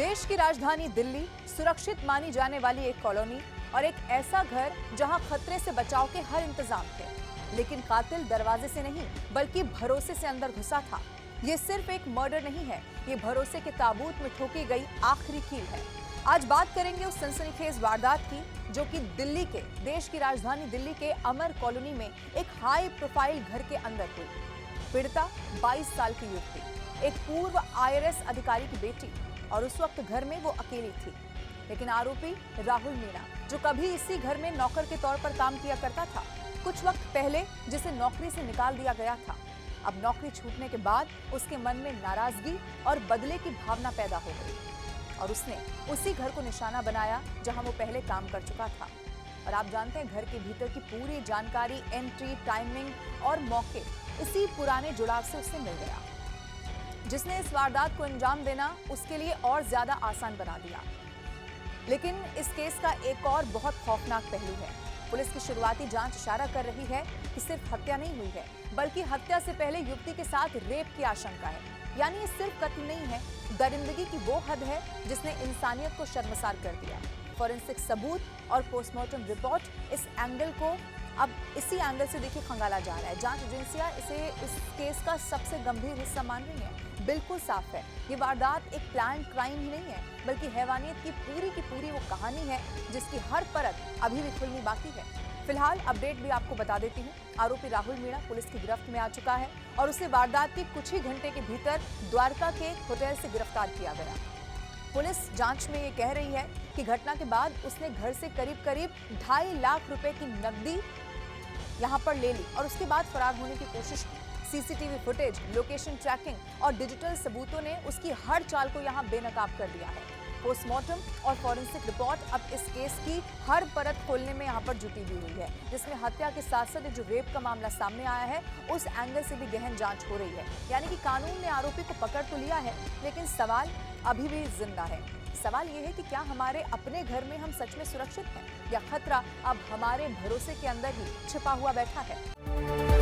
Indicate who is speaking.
Speaker 1: देश की राजधानी दिल्ली, सुरक्षित मानी जाने वाली एक कॉलोनी और एक ऐसा घर जहां खतरे से बचाव के हर इंतजाम थे, लेकिन कातिल दरवाजे से नहीं बल्कि भरोसे से अंदर घुसा था। ये सिर्फ एक मर्डर नहीं है, ये भरोसे के ताबूत में ठोकी गई आखिरी कील है। आज बात करेंगे उस सनसनीखेज वारदात की जो कि दिल्ली के, देश की राजधानी दिल्ली के अमर कॉलोनी में एक हाई प्रोफाइल घर के अंदर हुई। पीड़िता 22 साल की युवती, एक पूर्व IRS अधिकारी की बेटी, और उस वक्त घर में वो अकेली थी। लेकिन आरोपी राहुल मीणा, जो कभी इसी घर में नौकर के तौर पर काम किया करता था, कुछ वक्त पहले जिसे नौकरी से निकाल दिया गया था, अब नौकरी छूटने के बाद उसके मन में नाराजगी और बदले की भावना पैदा हो गई और उसने उसी घर को निशाना बनाया जहां वो पहले काम कर चुका था। और आप जानते हैं, घर के भीतर की पूरी जानकारी, एंट्री, टाइमिंग और मौके इसी पुराने जुड़ाव से उसे मिल गया, जिसने इस वारदात को अंजाम देना उसके लिए और ज्यादा आसान बना दिया। लेकिन इस केस का एक और बहुत खौफनाक पहलू है। पुलिस की शुरुआती जांच इशारा कर रही है कि सिर्फ हत्या नहीं हुई है, बल्कि हत्या से पहले युवती के साथ रेप की आशंका है। यानी ये सिर्फ कत्ल नहीं है, दरिंदगी की वो हद है जिसने इंसानियत को शर्मसार कर दिया। फॉरेंसिक सबूत और पोस्टमार्टम रिपोर्ट इस एंगल को अब इसी एंगल से देखिए खंगाला जा रहा है। जांच एजेंसियां इसे इस केस का सबसे गंभीर हिस्सा मान रही हैं। बिल्कुल साफ है, ये वारदात एक प्लान क्राइम ही नहीं है, बल्कि हैवानियत की पूरी वो कहानी है जिसकी हर परत अभी भी खुलनी बाकी है। फिलहाल अपडेट भी आपको बता देती हूँ। आरोपी राहुल मीणा पुलिस की गिरफ्त में आ चुका है और उसे वारदात के कुछ ही घंटे के भीतर द्वारका के एक होटल से गिरफ्तार किया गया। पुलिस जांच में ये कह रही है कि घटना के बाद उसने घर से करीब 2.5 लाख रुपए की नकदी यहां पर ले ली और उसके बाद फरार होने की कोशिश की। CCTV फुटेज, लोकेशन ट्रैकिंग और डिजिटल सबूतों ने उसकी हर चाल को यहां बेनकाब कर दिया है। पोस्टमार्टम और फॉरेंसिक रिपोर्ट अब इस केस की हर परत खोलने में यहां पर जुटी हुई है, जिसमें हत्या के साथ साथ जो रेप का मामला सामने आया है उस एंगल से भी गहन जांच हो रही है। यानी कि कानून ने आरोपी को पकड़ तो लिया है, लेकिन सवाल अभी भी जिंदा है। सवाल यह है कि क्या हमारे अपने घर में हम सच में सुरक्षित हैं, या खतरा अब हमारे भरोसे के अंदर ही छिपा हुआ बैठा है।